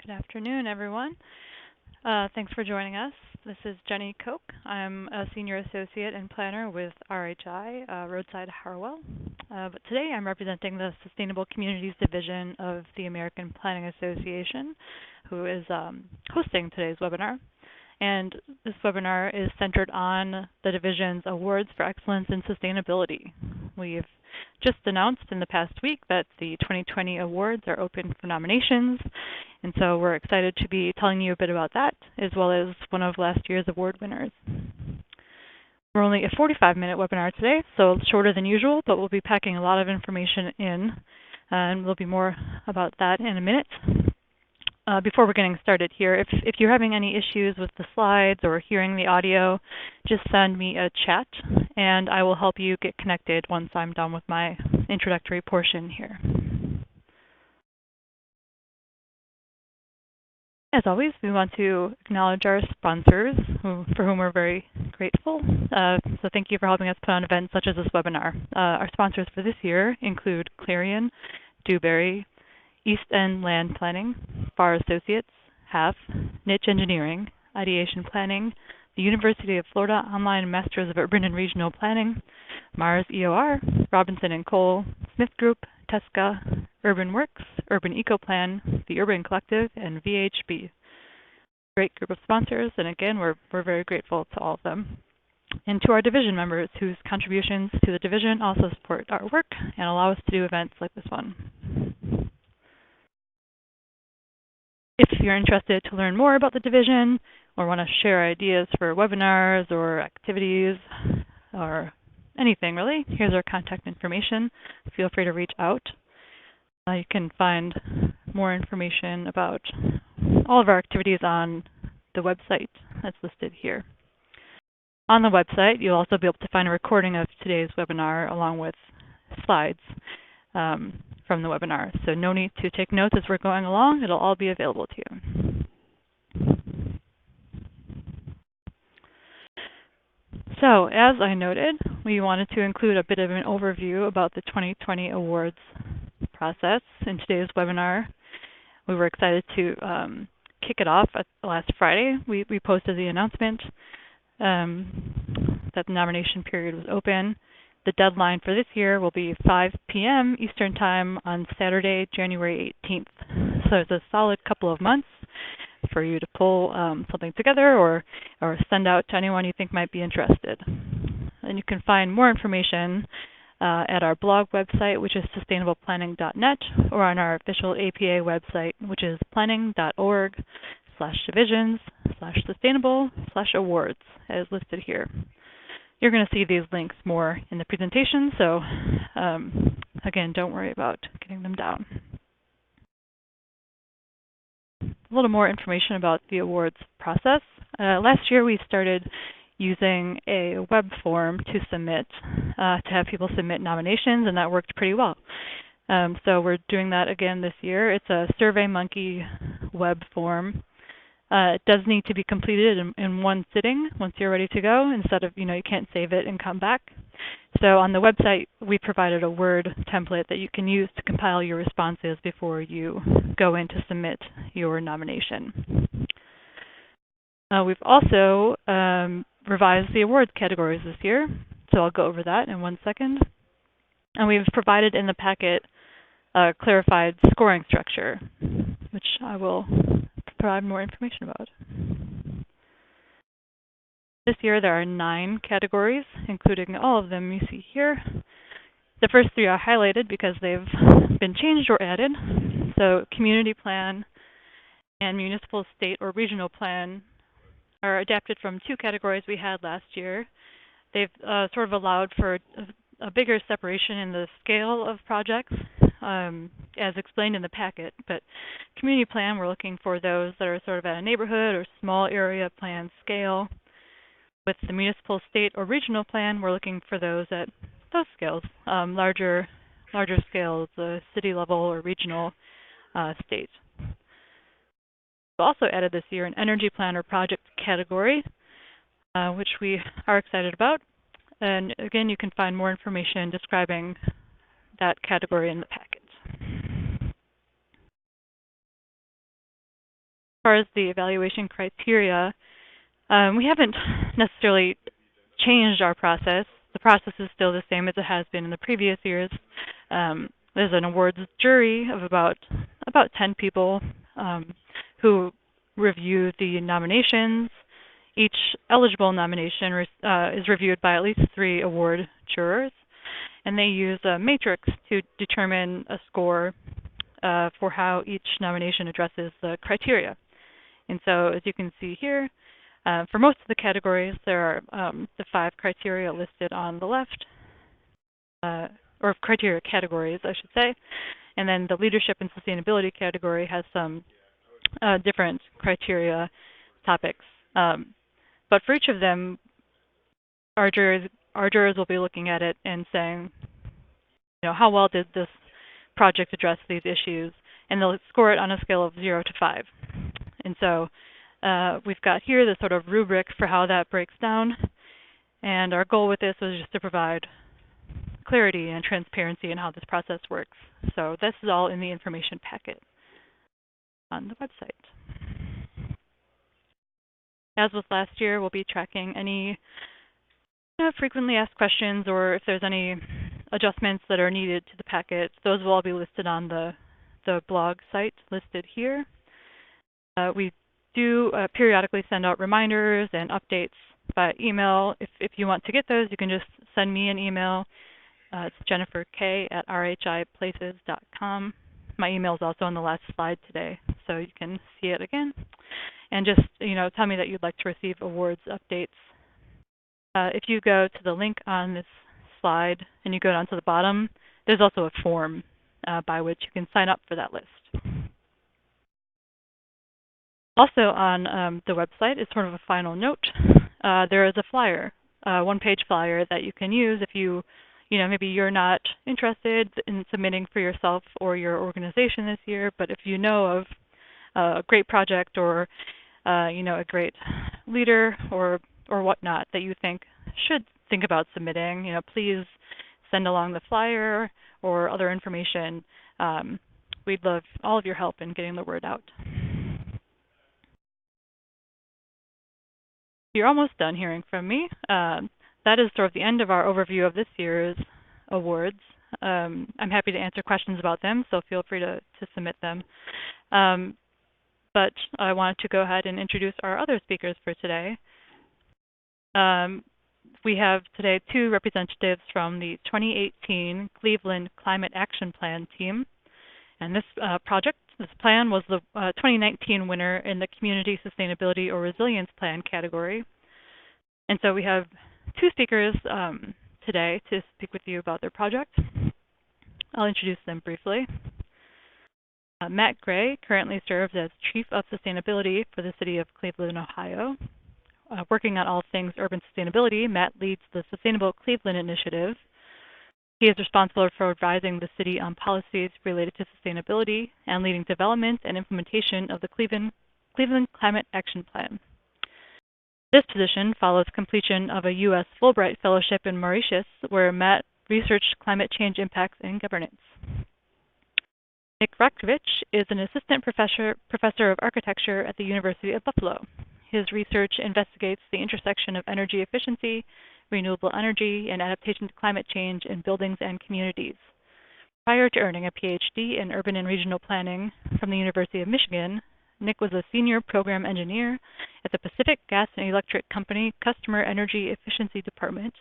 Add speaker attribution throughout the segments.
Speaker 1: Good afternoon, everyone. Thanks for joining us. This is Jenny Koch. I'm a Senior Associate and Planner with RHI, Roadside Harwell. But today I'm representing the Sustainable Communities Division of the American Planning Association, who is hosting today's webinar. And this webinar is centered on the division's Awards for Excellence in Sustainability. We've just announced in the past week that the 2020 awards are open for nominations, and so we're excited to be telling you a bit about that, as well as one of last year's award winners. We're only a 45-minute webinar today, so it's shorter than usual, but we'll be packing a lot of information in, and there'll be more about that in a minute. Before we're getting started here, if you're having any issues with the slides or hearing the audio, just send me a chat and I will help you get connected once I'm done with my introductory portion here. As always, we want to acknowledge our sponsors, for whom we're very grateful. So thank you for helping us put on events such as this webinar. Our sponsors for this year include Clarion, Dewberry, East End Land Planning, Farr Associates, HAF, Niche Engineering, Ideation Planning, the University of Florida Online Masters of Urban and Regional Planning, Mars EOR, Robinson & Cole, Smith Group, Tesca, Urban Works, Urban Ecoplan, the Urban Collective, and VHB. Great group of sponsors, and again, we're very grateful to all of them. And to our division members whose contributions to the division also support our work and allow us to do events like this one. If you're interested to learn more about the division or want to share ideas for webinars or activities or anything really, here's our contact information. Feel free to reach out. You can find more information about all of our activities on the website that's listed here. On the website, you'll also be able to find a recording of today's webinar along with slides from the webinar. So no need to take notes as we're going along. It'll all be available to you. So as I noted, we wanted to include a bit of an overview about the 2020 awards process in today's webinar. We were excited to kick it off last Friday. We posted the announcement that the nomination period was open. The deadline for this year will be 5 p.m. Eastern Time on Saturday, January 18th. So it's a solid couple of months for you to pull something together or send out to anyone you think might be interested. And you can find more information at our blog website, which is sustainableplanning.net, or on our official APA website, which is planning.org/divisions/sustainable/awards, as listed here. You're going to see these links more in the presentation, so again, don't worry about getting them down. A little more information about the awards process. Last year we started using a web form to submit, to have people submit nominations, and that worked pretty well. So we're doing that again this year. It's a SurveyMonkey web form. It does need to be completed in one sitting once you're ready to go, instead of, you can't save it and come back. So on the website, we provided a Word template that you can use to compile your responses before you go in to submit your nomination. We've also revised the awards categories this year, so I'll go over that in 1 second. And we've provided in the packet a clarified scoring structure, which I will provide more information about. This year there are 9 categories, including all of them you see here. The first 3 are highlighted because they've been changed or added. So community plan and municipal, state, or regional plan are adapted from 2 categories we had last year. They've sort of allowed for a bigger separation in the scale of projects, as explained in the packet. But community plan, we're looking for those that are sort of at a neighborhood or small area plan scale. With the municipal, state, or regional plan, we're looking for those at those scales, larger scales, the city level or regional state. We also added this year an energy plan or project category, which we are excited about. And again, you can find more information describing that category in the packet. far as the evaluation criteria, we haven't necessarily changed our process. The process is still the same as it has been in the previous years. There's an awards jury of about 10 people who review the nominations. Each eligible nomination is reviewed by at least 3 award jurors, and they use a matrix to determine a score for how each nomination addresses the criteria. And so, as you can see here, for most of the categories, there are the 5 criteria listed on the left, or criteria categories, I should say. And then the leadership and sustainability category has some different criteria topics. But for each of them, our jurors will be looking at it and saying, how well did this project address these issues? And they'll score it on a scale of 0 to 5. And so we've got here the sort of rubric for how that breaks down. And our goal with this was just to provide clarity and transparency in how this process works. So this is all in the information packet on the website. As with last year, we'll be tracking any frequently asked questions, or if there's any adjustments that are needed to the packet. Those will all be listed on the blog site listed here. We do periodically send out reminders and updates by email. If you want to get those, you can just send me an email. It's jenniferk@rhiplaces.com. My email is also on the last slide today, so you can see it again. And just tell me that you'd like to receive awards updates. If you go to the link on this slide and you go down to the bottom, there's also a form by which you can sign up for that list. Also on the website is sort of a final note. There is a flyer, one-page flyer that you can use if maybe you're not interested in submitting for yourself or your organization this year, but if you know of a great project or a great leader or whatnot that you think should think about submitting, please send along the flyer or other information. We'd love all of your help in getting the word out. You're almost done hearing from me. That is sort of the end of our overview of this year's awards. I'm happy to answer questions about them, so feel free to submit them. But I wanted to go ahead and introduce our other speakers for today. We have today 2 representatives from the 2018 Cleveland Climate Action Plan team. And this plan was the 2019 winner in the Community Sustainability or Resilience Plan category. And so we have 2 speakers today to speak with you about their project. I'll introduce them briefly. Matt Gray currently serves as Chief of Sustainability for the City of Cleveland, Ohio. Working on all things urban sustainability, Matt leads the Sustainable Cleveland Initiative. He is responsible for advising the city on policies related to sustainability and leading development and implementation of the Cleveland Climate Action Plan. This position follows completion of a U.S. Fulbright Fellowship in Mauritius, where Matt researched climate change impacts and governance. Nick Rajkovich is an assistant professor of architecture at the University of Buffalo. His research investigates the intersection of energy efficiency, renewable energy, and adaptation to climate change in buildings and communities. Prior to earning a PhD in urban and regional planning from the University of Michigan, Nick was a senior program engineer at the Pacific Gas and Electric Company Customer Energy Efficiency Department,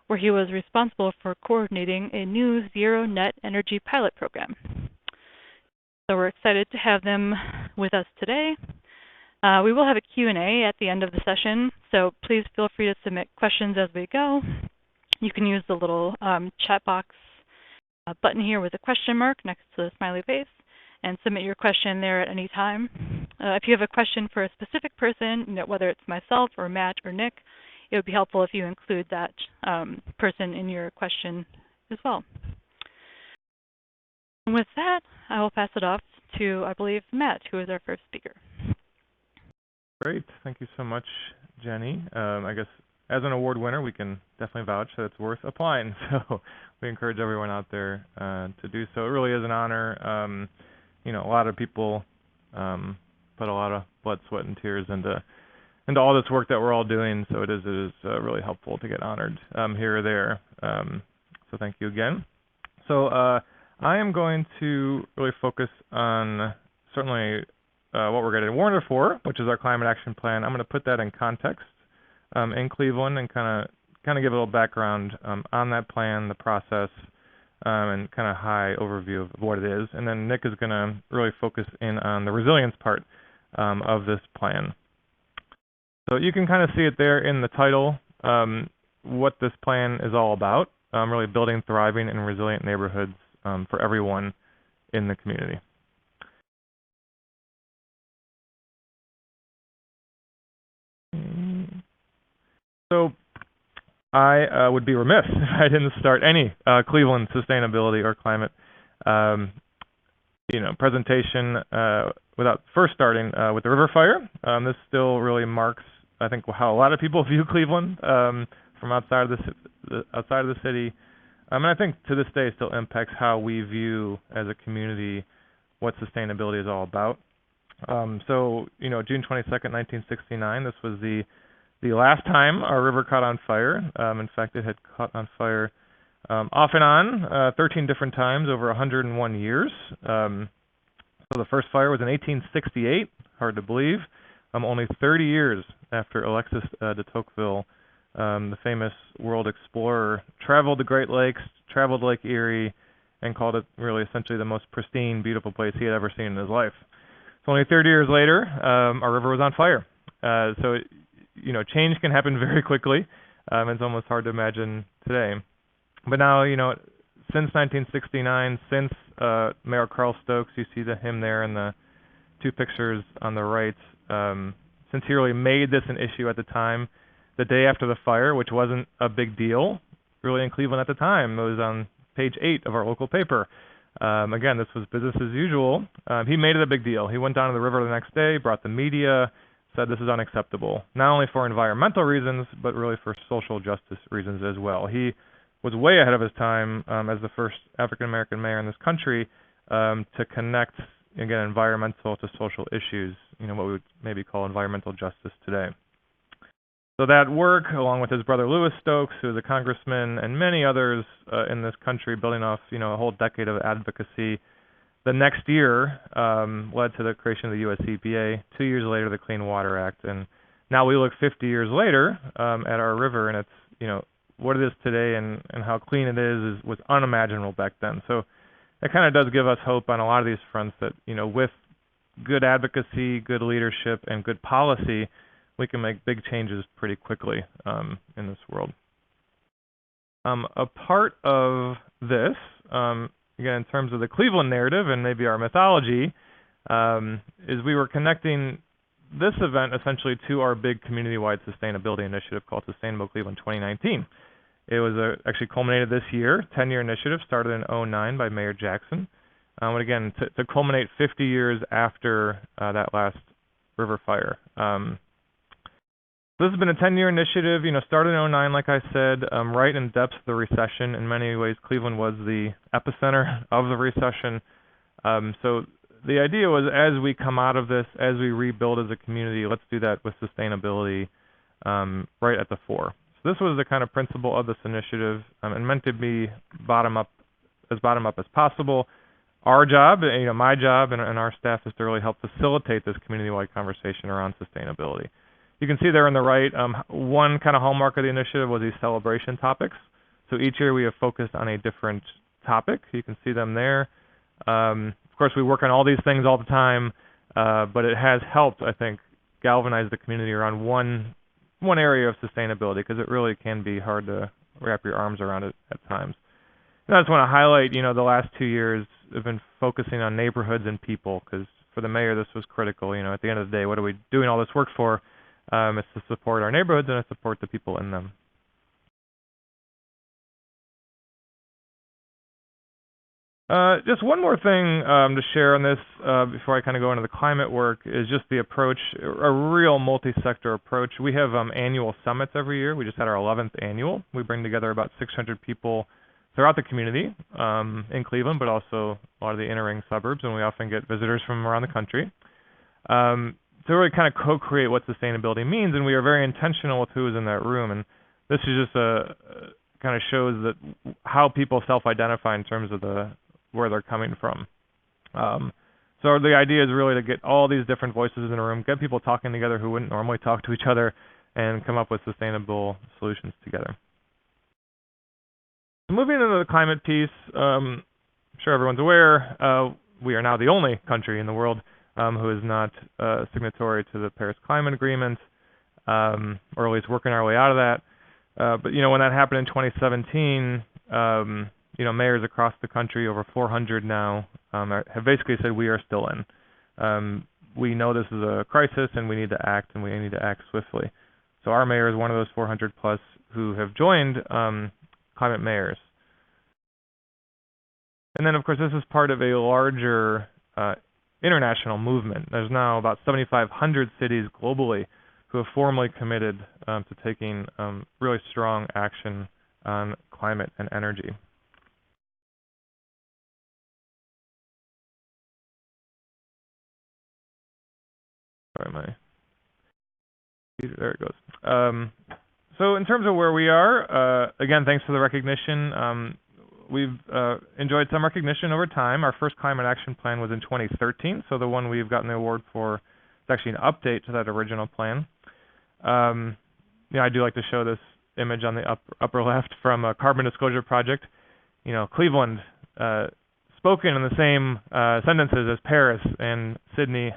Speaker 1: where he was responsible for coordinating a new zero net energy pilot program. So we're excited to have them with us today. We will have a Q&A at the end of the session, so please feel free to submit questions as we go. You can use the little chat box button here with a question mark next to the smiley face and submit your question there at any time. If you have a question for a specific person, whether it's myself or Matt or Nick, it would be helpful if you include that person in your question as well. And with that, I will pass it off to, I believe, Matt, who is our first speaker.
Speaker 2: Great. Thank you so much, Jenny. I guess as an award winner, we can definitely vouch that it's worth applying. So we encourage everyone out there to do so. It really is an honor. A lot of people put a lot of blood, sweat, and tears into all this work that we're all doing. So it is really helpful to get honored here or there. So thank you again. So I am going to really focus on certainly what we're getting awarded for, which is our climate action plan. I'm going to put that in context in Cleveland and kind of give a little background on that plan, the process, and kind of high overview of what it is. And then Nick is going to really focus in on the resilience part of this plan. So you can kind of see it there in the title, what this plan is all about, really building thriving and resilient neighborhoods for everyone in the community. So I would be remiss if I didn't start any Cleveland sustainability or climate presentation without first starting with the river fire. This still really marks, I think, how a lot of people view Cleveland from outside of the city. And I think to this day still impacts how we view as a community what sustainability is all about. So, June 22nd, 1969, this was the last time our river caught on fire. In fact, it had caught on fire off and on 13 different times over 101 years. So the first fire was in 1868, hard to believe, only 30 years after Alexis de Tocqueville, the famous world explorer, traveled the Great Lakes, traveled Lake Erie, and called it really essentially the most pristine, beautiful place he had ever seen in his life. So only 30 years later, our river was on fire. So, change can happen very quickly. It's almost hard to imagine today. But now, since 1969, since Mayor Carl Stokes, you see him there in the two pictures on the right, since he really made this an issue at the time, the day after the fire, which wasn't a big deal really in Cleveland at the time. It was on page 8 of our local paper. Again, this was business as usual. He made it a big deal. He went down to the river the next day, brought the media, said this is unacceptable, not only for environmental reasons, but really for social justice reasons as well. He was way ahead of his time as the first African-American mayor in this country to connect, again, environmental to social issues, what we would maybe call environmental justice today. So that work, along with his brother Louis Stokes, who was a congressman, and many others in this country, building off, a whole decade of advocacy, the next year led to the creation of the U.S. EPA. 2 years later, the Clean Water Act, and now we look 50 years later at our river, and it's, what it is today and how clean it is was unimaginable back then. So it kind of does give us hope on a lot of these fronts that, with good advocacy, good leadership, and good policy, we can make big changes pretty quickly in this world. A part of this, again, in terms of the Cleveland narrative and maybe our mythology, is we were connecting this event essentially to our big community-wide sustainability initiative called Sustainable Cleveland 2019. It was actually culminated this year, 10-year initiative, started in 2009 by Mayor Jackson. And again, to culminate 50 years after that last river fire. This has been a 10-year initiative, started in 2009, like I said, right in depths of the recession. In many ways, Cleveland was the epicenter of the recession. So the idea was, as we come out of this, as we rebuild as a community, let's do that with sustainability right at the fore. So this was the kind of principle of this initiative, and meant to be bottom up as possible. Our job, my job and our staff is to really help facilitate this community-wide conversation around sustainability. You can see there on the right, one kind of hallmark of the initiative was these celebration topics. So each year we have focused on a different topic. You can see them there. Of course, we work on all these things all the time, but it has helped, I think, galvanize the community around one area of sustainability, because it really can be hard to wrap your arms around it at times. And I just want to highlight, the last 2 years have been focusing on neighborhoods and people, because for the mayor this was critical. At the end of the day, what are we doing all this work for? It's to support our neighborhoods and to support the people in them. Just one more thing to share on this before I kind of go into the climate work is just the approach, a real multi-sector approach. We have annual summits every year. We just had our 11th annual. We bring together about 600 people throughout the community in Cleveland, but also a lot of the inner ring suburbs, and we often get visitors from around the country. to really kind of co-create what sustainability means, and we are very intentional with who is in that room. And this is just kind of shows that how people self-identify in terms of where they're coming from. So the idea is really to get all these different voices in a room, get people talking together who wouldn't normally talk to each other, and come up with sustainable solutions together. Moving into the climate piece, I'm sure everyone's aware, we are now the only country in the world who is not signatory to the Paris Climate Agreement, or at least working our way out of that. But when that happened in 2017, mayors across the country, over 400 now, have basically said we are still in. We know this is a crisis and we need to act, and we need to act swiftly. So our mayor is one of those 400 plus who have joined Climate Mayors. And then, of course, this is part of a larger international movement. There's now about 7,500 cities globally who have formally committed to taking really strong action on climate and energy. Sorry, there it goes. So in terms of where we are, again, thanks for the recognition. We've enjoyed some recognition over time. Our first climate action plan was in 2013, so the one we've gotten the award for is actually an update to that original plan. I do like to show this image on the upper left from a Carbon Disclosure Project. Cleveland, spoken in the same sentences as Paris and Sydney,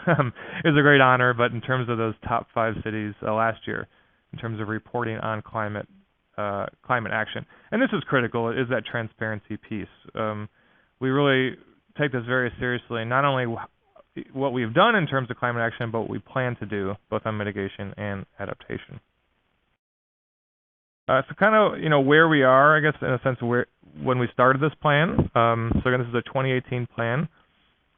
Speaker 2: is a great honor, but in terms of those top 5 cities last year, in terms of reporting on climate action. And this is critical, is that transparency piece. We really take this very seriously, not only what we've done in terms of climate action, but what we plan to do, both on mitigation and adaptation. So kind of, where we are, I guess, in a sense, when we started this plan. So again, this is a 2018 plan.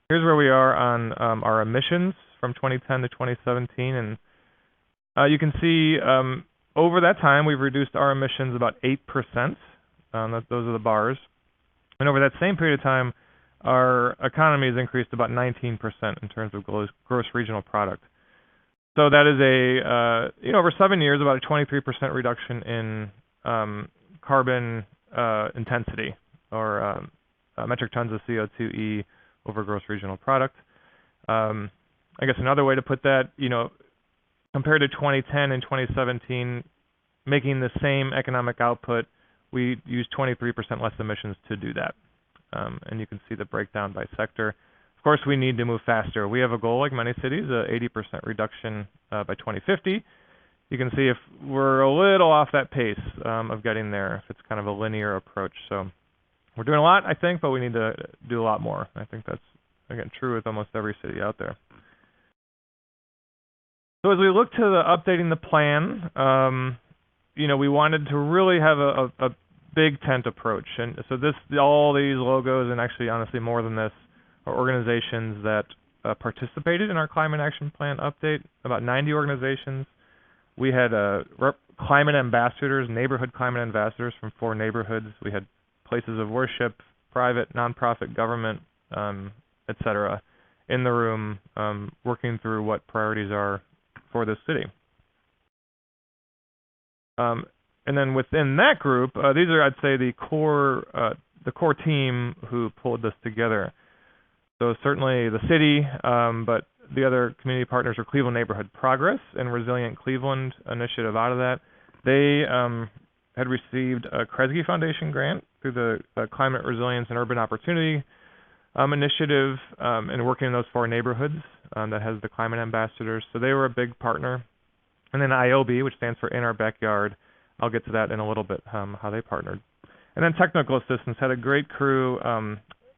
Speaker 2: Here's where we are on our emissions from 2010 to 2017. And you can see over that time, we've reduced our emissions about 8%. Those are the bars. And over that same period of time, our economy has increased about 19% in terms of gross regional product. So that is over 7 years, about a 23% reduction in carbon intensity, or metric tons of CO2e over gross regional product. I guess another way to put that, compared to 2010 and 2017, making the same economic output, we use 23% less emissions to do that. And you can see the breakdown by sector. Of course, we need to move faster. We have a goal, like many cities, 80% reduction by 2050. You can see if we're a little off that pace of getting there, if it's kind of a linear approach. So we're doing a lot, I think, but we need to do a lot more. I think that's, again, true with almost every city out there. So as we look to updating the plan, we wanted to really have a big tent approach. And so all these logos, and actually, honestly, more than this, are organizations that participated in our climate action plan update, about 90 organizations. We had climate ambassadors, neighborhood climate ambassadors from 4 neighborhoods. We had places of worship, private, nonprofit, government, et cetera, in the room working through what priorities are for this city. And then within that group, these are, I'd say, the core team who pulled this together. So certainly the city, but the other community partners are Cleveland Neighborhood Progress and Resilient Cleveland initiative out of that. They had received a Kresge Foundation grant through the Climate Resilience and Urban Opportunity initiative, and working in those 4 neighborhoods that has the climate ambassadors. So they were a big partner. And then IOB, which stands for In Our Backyard. I'll get to that in a little bit, how they partnered. And then technical assistance had a great crew.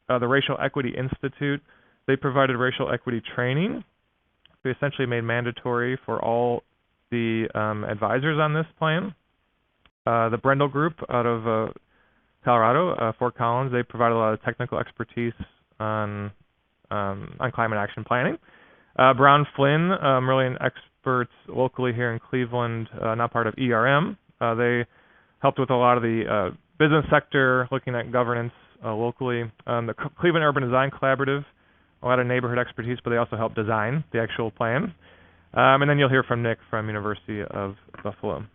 Speaker 2: The Racial Equity Institute, they provided racial equity training. They essentially made mandatory for all the advisors on this plan. The Brendel Group out of Colorado, Fort Collins, they provided a lot of technical expertise on climate action planning. Brown Flynn, really an expert locally here in Cleveland, now part of ERM. They helped with a lot of the business sector, looking at governance locally. The Cleveland Urban Design Collaborative, a lot of neighborhood expertise, but they also help design the actual plan. And then you'll hear from Nick from University of Buffalo.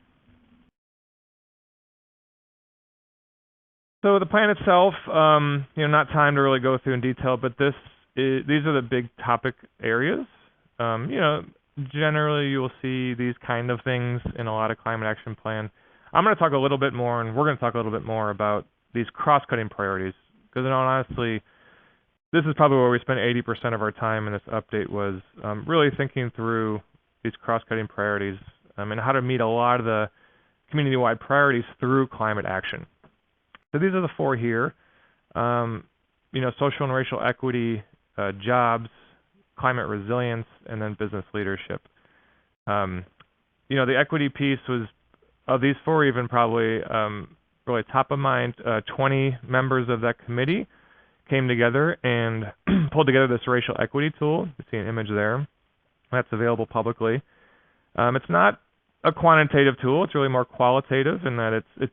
Speaker 2: So the plan itself, not time to really go through in detail, but these are the big topic areas. Generally you will see these kind of things in a lot of climate action plan. I'm going to talk a little bit more, and we're going to talk a little bit more about these cross-cutting priorities, because honestly, this is probably where we spent 80% of our time in this update, was really thinking through these cross-cutting priorities and how to meet a lot of the community-wide priorities through climate action. So these are the four here: social and racial equity, jobs, climate resilience, and then business leadership. The equity piece was, of these four, even probably really top of mind. 20 members of that committee came together and pulled together this racial equity tool. You see an image there. That's available publicly. It's not a quantitative tool. It's really more qualitative in that it's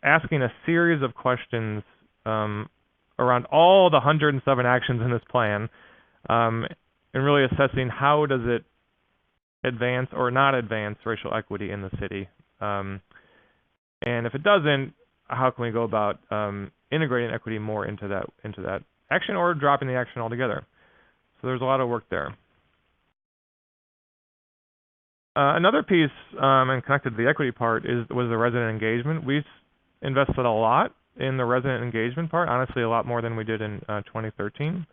Speaker 2: asking a series of questions around all the 107 actions in this plan, and really assessing how does it advance or not advance racial equity in the city. And if it doesn't, how can we go about integrating equity more into that action, or dropping the action altogether? So there's a lot of work there. Another piece, and connected to the equity part, was the resident engagement. We've invested a lot in the resident engagement part, honestly a lot more than we did in 2013.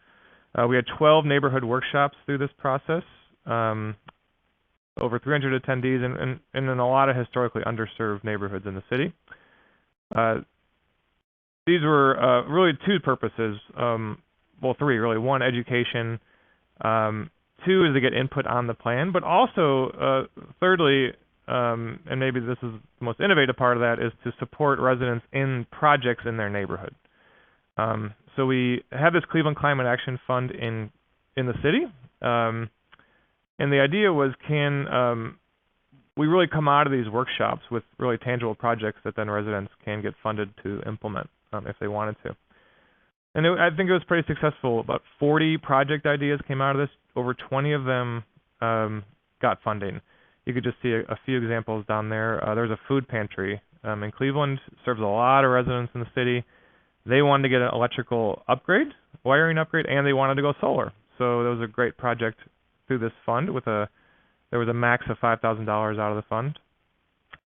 Speaker 2: We had 12 neighborhood workshops through this process, over 300 attendees, and in a lot of historically underserved neighborhoods in the city. These were really two purposes, three really. One, education. Two is to get input on the plan, but also, thirdly, and maybe this is the most innovative part of that, is to support residents in projects in their neighborhood. So we have this Cleveland Climate Action Fund in the city, and the idea was, can we really come out of these workshops with really tangible projects that then residents can get funded to implement if they wanted to. And I think it was pretty successful. About 40 project ideas came out of this. Over 20 of them got funding. You could just see a few examples down there. There's a food pantry in Cleveland, serves a lot of residents in the city. They wanted to get an electrical upgrade, wiring upgrade, and they wanted to go solar. So that was a great project through this fund. There was a max of $5,000 out of the fund.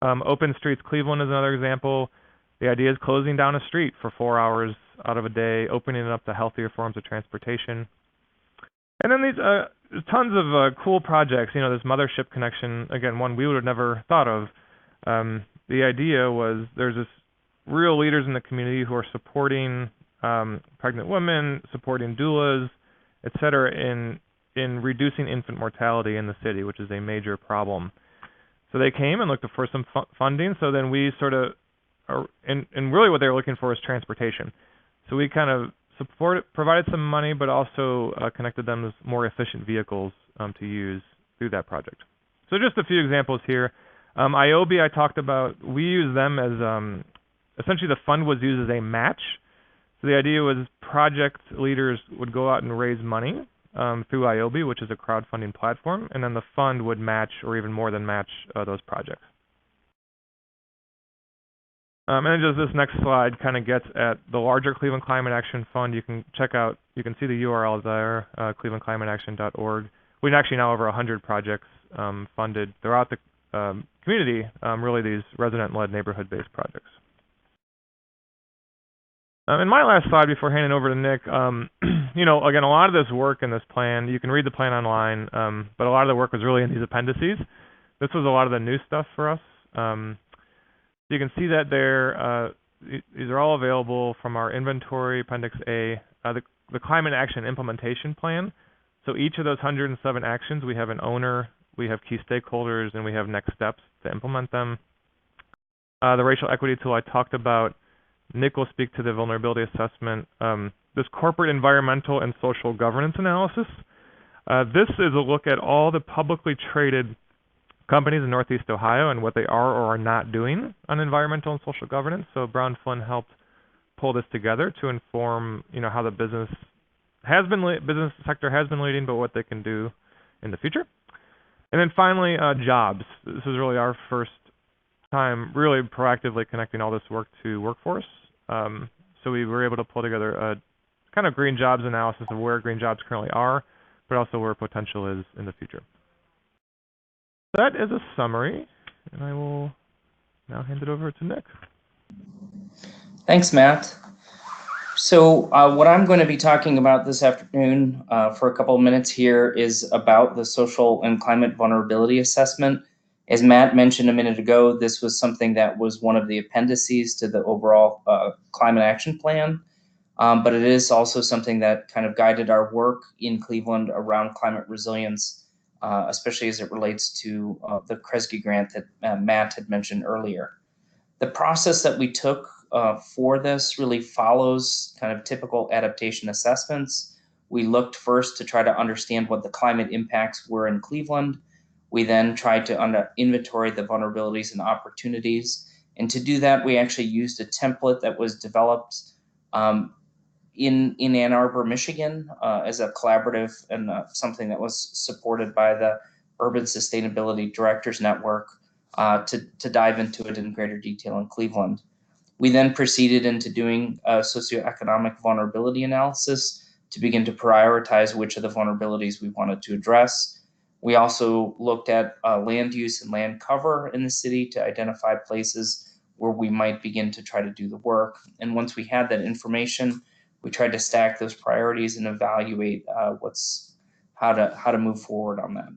Speaker 2: Open Streets Cleveland is another example. The idea is closing down a street for 4 hours out of a day, opening it up to healthier forms of transportation. And then these tons of cool projects. This mothership connection, again, one we would have never thought of. The idea was there's this real leaders in the community who are supporting pregnant women, supporting doulas, et cetera, in reducing infant mortality in the city, which is a major problem. So they came and looked for some funding. So then we sort of, and really what they were looking for is transportation. So we kind of provided some money, but also connected them with more efficient vehicles to use through that project. So just a few examples here. IOB I talked about, we use them as, essentially the fund was used as a match. So the idea was project leaders would go out and raise money through IOB, which is a crowdfunding platform, and then the fund would match, or even more than match, those projects. And then just this next slide kind of gets at the larger Cleveland Climate Action Fund. You can see the URL there, clevelandclimateaction.org. We actually now over 100 projects funded throughout the community, really these resident-led neighborhood-based projects. And my last slide before handing over to Nick, again, a lot of this work in this plan, you can read the plan online, but a lot of the work was really in these appendices. This was a lot of the new stuff for us. You can see that there. These are all available from our inventory, Appendix A, the Climate Action Implementation Plan. So each of those 107 actions, we have an owner, we have key stakeholders, and we have next steps to implement them. The racial equity tool I talked about. Nick will speak to the vulnerability assessment. This corporate environmental and social governance analysis. This is a look at all the publicly traded companies in Northeast Ohio and what they are or are not doing on environmental and social governance. So Brown Flynn helped pull this together to inform, how the business business sector has been leading, but what they can do in the future. And then finally, jobs. This is really our first time really proactively connecting all this work to workforce. So we were able to pull together a kind of green jobs analysis of where green jobs currently are, but also where potential is in the future. That is a summary, and I will now hand it over to Nick.
Speaker 3: Thanks, Matt. So what I'm going to be talking about this afternoon for a couple of minutes here is about the social and climate vulnerability assessment. As Matt mentioned a minute ago, this was something that was one of the appendices to the overall climate action plan, but it is also something that kind of guided our work in Cleveland around climate resilience, especially as it relates to the Kresge grant that Matt had mentioned earlier. The process that we took for this really follows kind of typical adaptation assessments. We looked first to try to understand what the climate impacts were in Cleveland. We then tried to inventory the vulnerabilities and opportunities. And to do that, we actually used a template that was developed in Ann Arbor, Michigan, as a collaborative and something that was supported by the Urban Sustainability Directors Network to dive into it in greater detail in Cleveland. We then proceeded into doing a socioeconomic vulnerability analysis to begin to prioritize which of the vulnerabilities we wanted to address. We also looked at land use and land cover in the city to identify places where we might begin to try to do the work. And once we had that information, we tried to stack those priorities and evaluate how to move forward on that.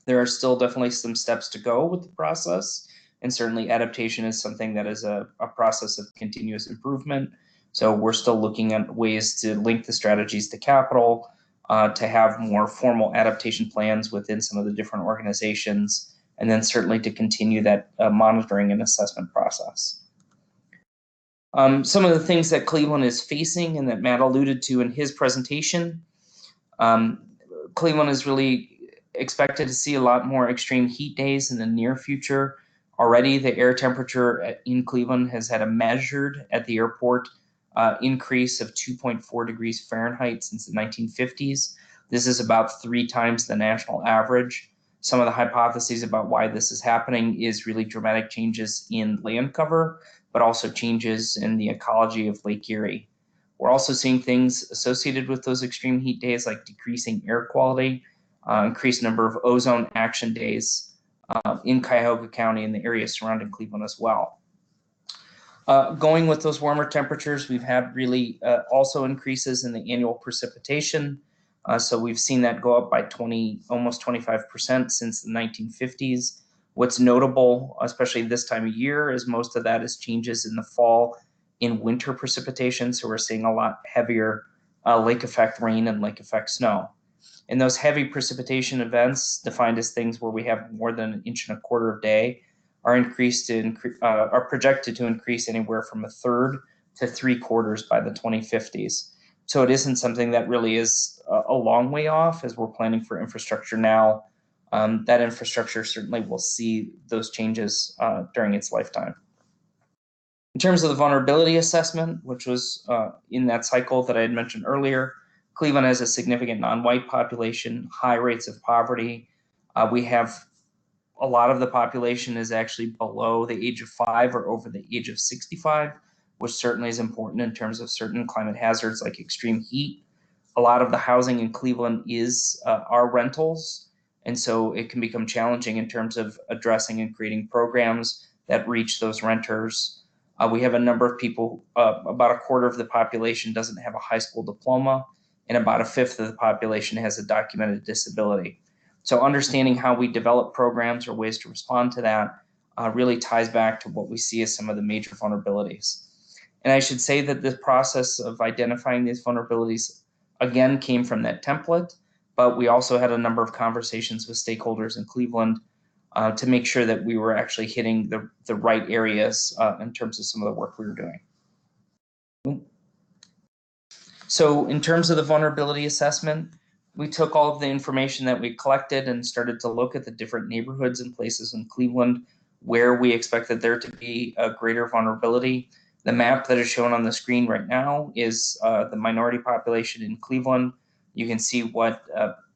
Speaker 3: There are still definitely some steps to go with the process, and certainly adaptation is something that is a process of continuous improvement. So we're still looking at ways to link the strategies to capital, to have more formal adaptation plans within some of the different organizations, and then certainly to continue that monitoring and assessment process. Some of the things that Cleveland is facing and that Matt alluded to in his presentation, Cleveland is really expected to see a lot more extreme heat days in the near future. Already, the air temperature in Cleveland has had a measured at the airport increase of 2.4 degrees Fahrenheit since the 1950s. This is about 3 times the national average. Some of the hypotheses about why this is happening is really dramatic changes in land cover, but also changes in the ecology of Lake Erie. We're also seeing things associated with those extreme heat days like decreasing air quality, increased number of ozone action days in Cuyahoga County and the areas surrounding Cleveland as well. Going with those warmer temperatures, we've had really also increases in the annual precipitation. So we've seen that go up by almost 25% since the 1950s. What's notable, especially this time of year, is most of that is changes in the fall in winter precipitation. So we're seeing a lot heavier lake effect rain and lake effect snow. And those heavy precipitation events, defined as things where we have more than 1.25 inches a day, are projected to increase anywhere from 1/3 to 3/4 by the 2050s. So it isn't something that really is a long way off as we're planning for infrastructure now. That infrastructure certainly will see those changes during its lifetime. In terms of the vulnerability assessment, which was in that cycle that I had mentioned earlier, Cleveland has a significant non-white population, high rates of poverty. We have a lot of the population is actually below the age of 5 or over the age of 65, which certainly is important in terms of certain climate hazards like extreme heat. A lot of the housing in Cleveland are rentals, and so it can become challenging in terms of addressing and creating programs that reach those renters. We have a number of people, about 1/4 of the population doesn't have a high school diploma, and about 1/5 of the population has a documented disability. So understanding how we develop programs or ways to respond to that really ties back to what we see as some of the major vulnerabilities. And I should say that the process of identifying these vulnerabilities, again, came from that template, but we also had a number of conversations with stakeholders in Cleveland to make sure that we were actually hitting the right areas in terms of some of the work we were doing. So in terms of the vulnerability assessment, we took all of the information that we collected and started to look at the different neighborhoods and places in Cleveland where we expected there to be a greater vulnerability. The map that is shown on the screen right now is the minority population in Cleveland. You can see what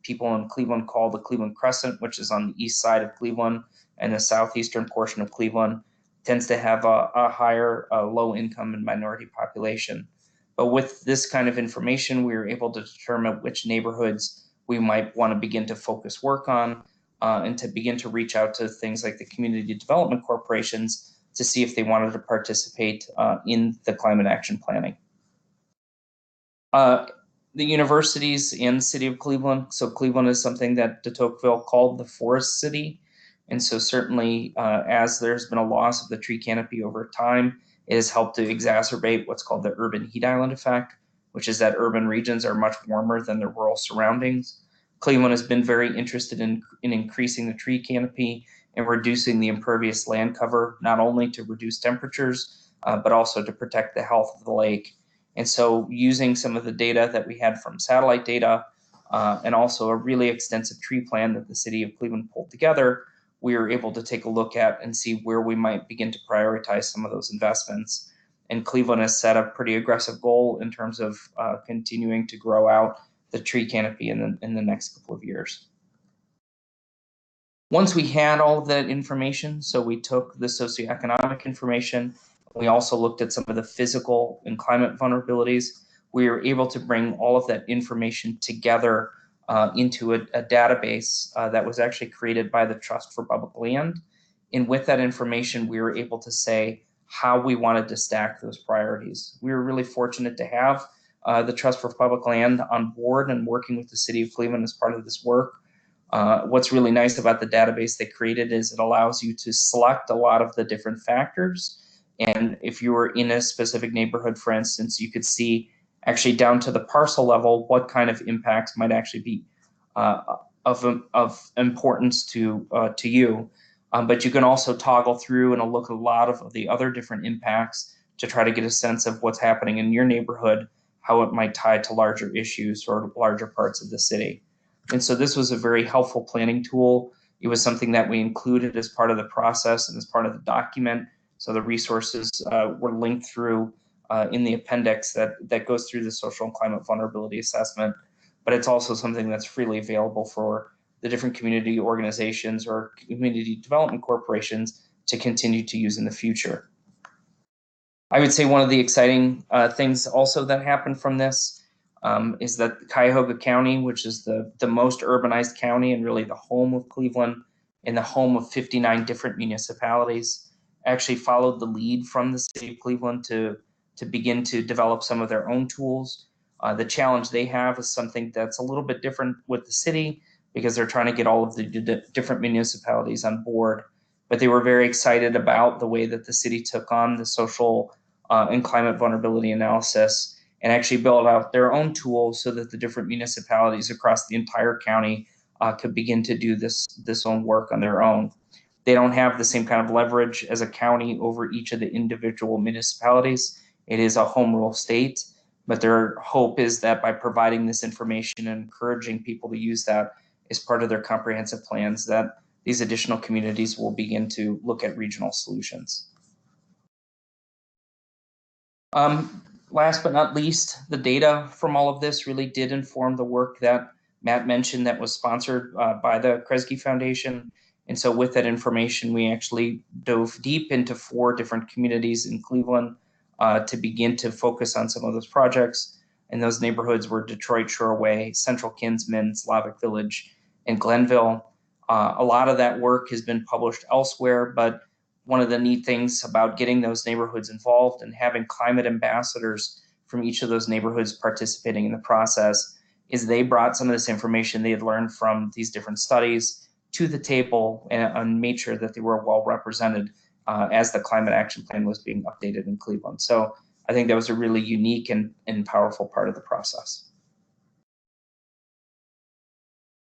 Speaker 3: people in Cleveland call the Cleveland Crescent, which is on the east side of Cleveland, and the southeastern portion of Cleveland tends to have a higher low income and minority population. But with this kind of information, we were able to determine which neighborhoods we might want to begin to focus work on and to begin to reach out to things like the community development corporations to see if they wanted to participate in the climate action planning. The universities in the city of Cleveland. So Cleveland is something that de Tocqueville called the forest city. And so certainly as there's been a loss of the tree canopy over time, it has helped to exacerbate what's called the urban heat island effect, which is that urban regions are much warmer than their rural surroundings. Cleveland has been very interested in increasing the tree canopy and reducing the impervious land cover, not only to reduce temperatures, but also to protect the health of the lake. And so using some of the data that we had from satellite data and also a really extensive tree plan that the city of Cleveland pulled together, we were able to take a look at and see where we might begin to prioritize some of those investments. And Cleveland has set a pretty aggressive goal in terms of continuing to grow out the tree canopy in the next couple of years. Once we had all of that information, so we took the socioeconomic information, we also looked at some of the physical and climate vulnerabilities. We were able to bring all of that information together into a database that was actually created by the Trust for Public Land. And with that information, we were able to say how we wanted to stack those priorities. We were really fortunate to have the Trust for Public Land on board and working with the city of Cleveland as part of this work. What's really nice about the database they created is it allows you to select a lot of the different factors. And if you were in a specific neighborhood, for instance, you could see actually down to the parcel level what kind of impacts might actually be of importance to you. But you can also toggle through and look at a lot of the other different impacts to try to get a sense of what's happening in your neighborhood, how it might tie to larger issues or larger parts of the city. And so this was a very helpful planning tool. It was something that we included as part of the process and as part of the document. So the resources were linked through in the appendix that goes through the social and climate vulnerability assessment. But it's also something that's freely available for the different community organizations or community development corporations to continue to use in the future. I would say one of the exciting things also that happened from this is that Cuyahoga County, which is the most urbanized county and really the home of Cleveland and the home of 59 different municipalities, actually followed the lead from the city of Cleveland to begin to develop some of their own tools. The challenge they have is something that's a little bit different with the city because they're trying to get all of the different municipalities on board. But they were very excited about the way that the city took on the social and climate vulnerability analysis and actually build out their own tools so that the different municipalities across the entire county could begin to do this own work on their own. They don't have the same kind of leverage as a county over each of the individual municipalities. It is a home rule state, but their hope is that by providing this information and encouraging people to use that as part of their comprehensive plans, that these additional communities will begin to look at regional solutions. Last but not least, the data from all of this really did inform the work that Matt mentioned that was sponsored by the Kresge Foundation. And so with that information, we actually dove deep into 4 different communities in Cleveland to begin to focus on some of those projects. And those neighborhoods were Detroit Shoreway, Central Kinsman, Slavic Village, and Glenville. A lot of that work has been published elsewhere, but one of the neat things about getting those neighborhoods involved and having climate ambassadors from each of those neighborhoods participating in the process is they brought some of this information they had learned from these different studies to the table and made sure that they were well represented as the climate action plan was being updated in Cleveland. So I think that was a really unique and powerful part of the process.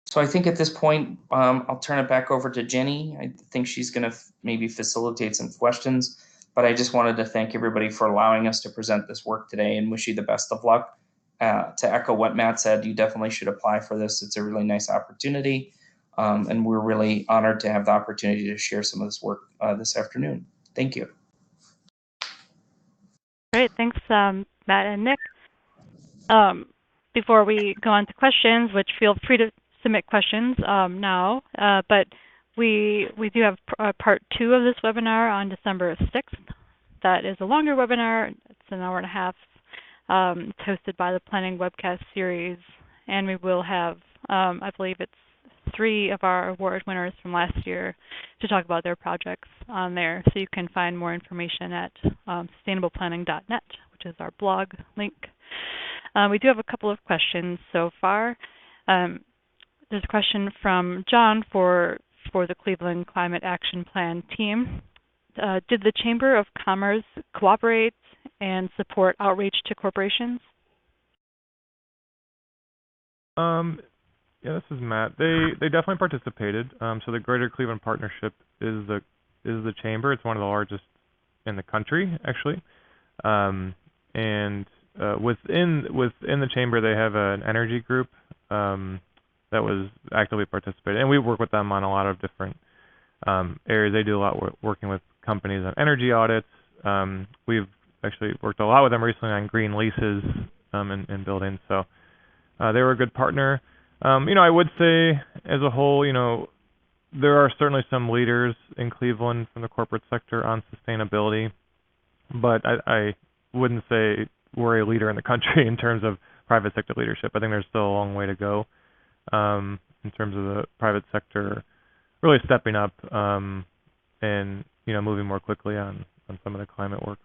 Speaker 3: So I think at this point, I'll turn it back over to Jenny. I think she's going to maybe facilitate some questions, but I just wanted to thank everybody for allowing us to present this work today and wish you the best of luck. To echo what Matt said, you definitely should apply for this. It's a really nice opportunity, and we're really honored to have the opportunity to share some of this work this afternoon. Thank you.
Speaker 1: Great. Thanks, Matt and Nick. Before we go on to questions, which feel free to submit questions now, but we do have part 2 of this webinar on December 6th. That is a longer webinar. It's an hour and a half. It's hosted by the Planning Webcast Series, and we will have, I believe it's 3 of our award winners from last year to talk about their projects on there. So you can find more information at sustainableplanning.net, which is our blog link. We do have a couple of questions so far. There's a question from John for the Cleveland Climate Action Plan team. Did the Chamber of Commerce cooperate and support outreach to corporations?
Speaker 2: Yeah, this is Matt. They definitely participated. So the Greater Cleveland Partnership is the chamber. It's one of the largest in the country, actually. And within the chamber, they have an energy group that was actively participating, and we work with them on a lot of different areas. They do a lot working with companies on energy audits. We've actually worked a lot with them recently on green leases in buildings. So they were a good partner. I would say as a whole, there are certainly some leaders in Cleveland from the corporate sector on sustainability, but I wouldn't say we're a leader in the country in terms of private sector leadership. I think there's still a long way to go in terms of the private sector really stepping up and moving more quickly on some of the climate work.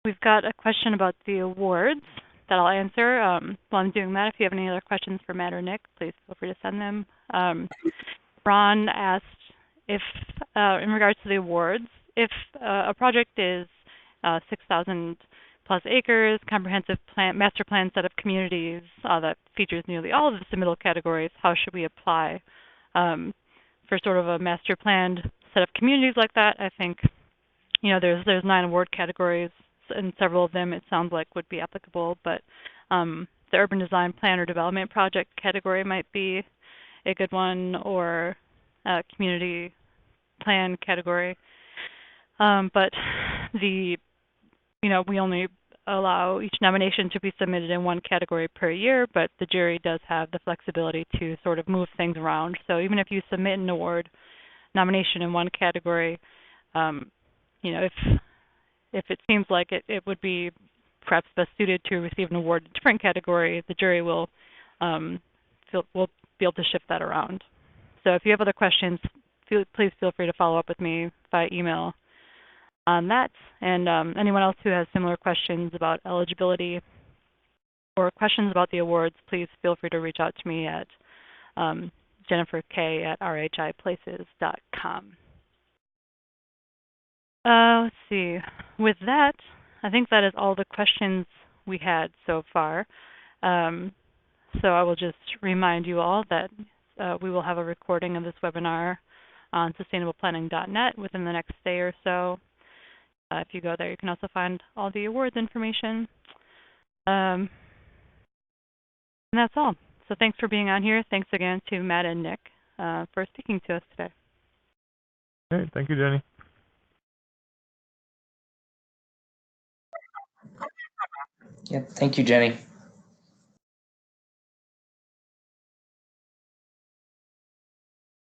Speaker 1: We've got a question about the awards that I'll answer. While I'm doing that, if you have any other questions for Matt or Nick, please feel free to send them. Ron asked if, in regards to the awards, if a project is 6,000 plus acres, comprehensive master plan set of communities that features nearly all of the submittal categories, how should we apply for sort of a master planned set of communities like that? I think there's 9 award categories, and several of them it sounds like would be applicable, but the urban design plan or development project category might be a good one, or community plan category. But we only allow each nomination to be submitted in one category per year, but the jury does have the flexibility to sort of move things around. So even if you submit an award nomination in one category, if it seems like it would be perhaps best suited to receive an award in a different category, the jury will be able to shift that around. So if you have other questions, please feel free to follow up with me by email on that. And anyone else who has similar questions about eligibility or questions about the awards, please feel free to reach out to me at jenniferk@rhiplaces.com. Let's see. With that, I think that is all the questions we had so far. So I will just remind you all that we will have a recording of this webinar on sustainableplanning.net within the next day or so. If you go there, you can also find all the awards information. And that's all. So thanks for being on here. Thanks again to Matt and Nick for speaking to us today.
Speaker 2: Great. Thank you, Jenny.
Speaker 3: Yeah, thank you, Jenny.